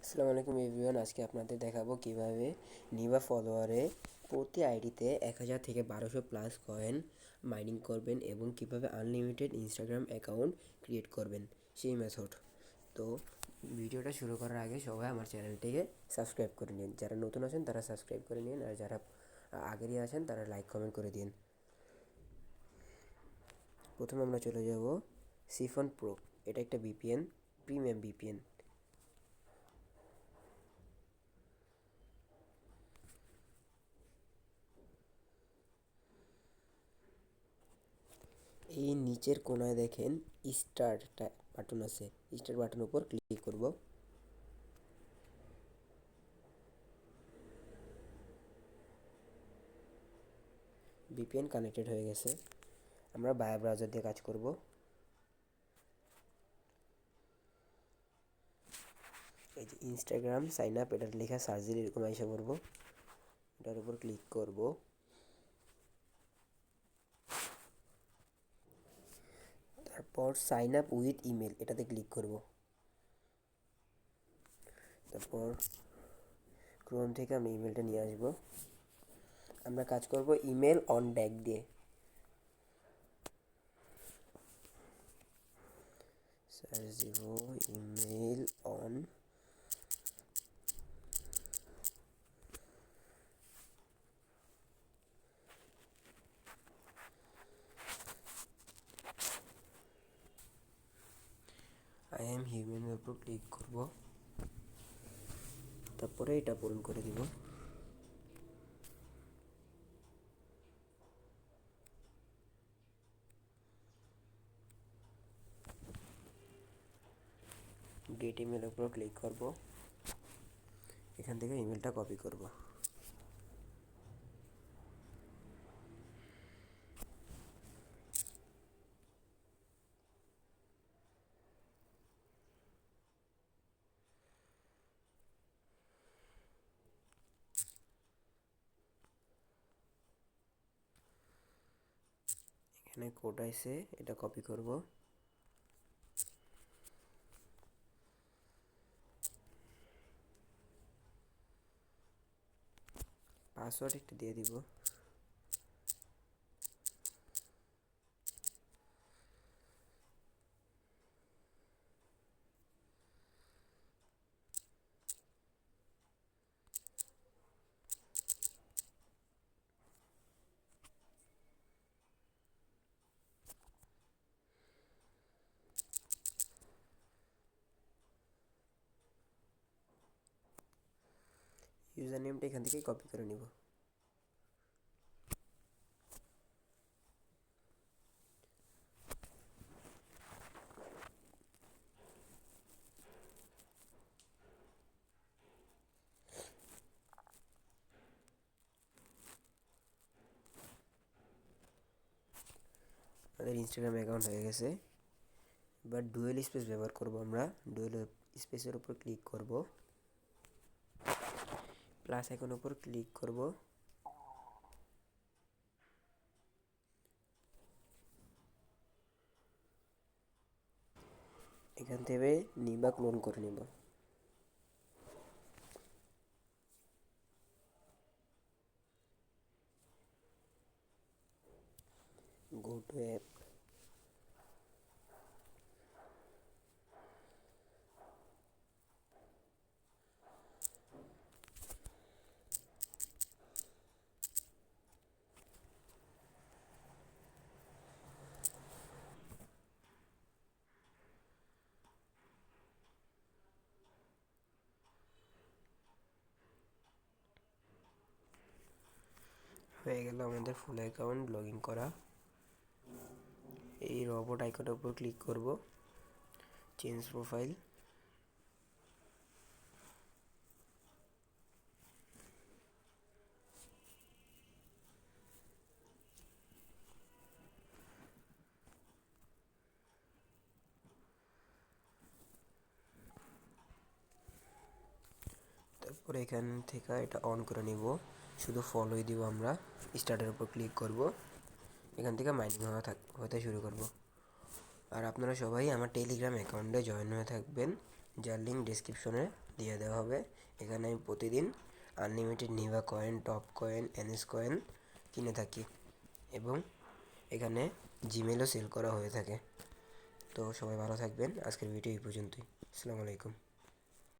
আসসালামু আলাইকুম এভরিওয়ান। আজকে আপনাদের দেখাবো কিভাবে নিবা ফলোয়ারে প্রতি আইডিতে 1000 থেকে 1200 প্লাস কয়েন মাইনিং করবেন এবং কিভাবে আনলিমিটেড ইনস্টাগ্রাম অ্যাকাউন্ট ক্রিয়েট করবেন সেই মেথড। তো ভিডিওটা শুরু করার আগে সবাই আমার চ্যানেলটিকে সাবস্ক্রাইব করে নিন। যারা নতুন আছেন তারা সাবস্ক্রাইব করে নিন, আর যারা আগেরই আছেন তারা লাইক কমেন্ট করে দিন। প্রথমে আমরা চলে যাব সিফন প্রো। এটা একটা ভিপিএন, প্রিমিয়াম ভিপিএন। এই নিচের কোনায় দেখেন স্টার্ট বাটন আছে, স্টার্ট বাটনের উপর ক্লিক করব। ভিপিএন কানেক্টেড হয়ে গেছে। আমরা বায়ার ব্রাউজার দিয়ে কাজ করব। এই যে ইনস্টাগ্রাম সাইন আপ, এটার লেখা সার্চের এরকম আইসা করব, এটার উপর ক্লিক করব। তারপর সাইন আপ উইথ ইমেল, এটাতে ক্লিক করব। তারপর ক্রোম থেকে আমরা ইমেলটা নিয়ে আসব। আমরা কাজ করব ইমেল অন ডেক দিয়ে। সার্চ দিব ইমেল অন আই এম হিউম্যানের উপর ক্লিক করব। তারপরে এটা পূরণ করে দিব। গেট ইমেলের উপর ক্লিক করব। এখান থেকে ইমেলটা কপি করব। এখানে কোড আছে, এটা কপি করব। পাসওয়ার্ড একটা দিয়ে দিব। ইউজার নেমটা এখান থেকে কপি করে নিব। আমাদের ইনস্টাগ্রাম অ্যাকাউন্ট হয়ে গেছে। এবার ডুয়েল স্পেস ব্যবহার করব। আমরা ডুয়েল স্পেসের উপর ক্লিক করব, প্লাস আইকনের উপর ক্লিক করব। এখান থেকে নিবা ক্লোন করে নিব। গো টু অ্যাপ, হয়ে গেল আমাদের ফুল অ্যাকাউন্ট লগ ইন করা। এই রোবট আইকনের উপর ক্লিক করব, চেঞ্জ প্রোফাইল। তারপরে এখান থেকে এটা অন করে নিব, শুধু ফলোই দিব। আমরা স্টার্টের উপর ক্লিক করব, এখান থেকে মাইনিং হতে শুরু করব। আর আপনারা সবাই আমার টেলিগ্রাম অ্যাকাউন্টে জয়েন হয়ে থাকবেন, যার লিঙ্ক ডিসক্রিপশনে দিয়ে দেওয়া হবে। এখানে আমি প্রতিদিন আনলিমিটেড নিভা coin, top coin, NS coin কিনে থাকি এবং এখানে জিমেলও সেল করা হয়ে থাকে। তো সবাই ভালো থাকবেন। আজকের ভিডিও এই পর্যন্তই। আসসালামু আলাইকুম।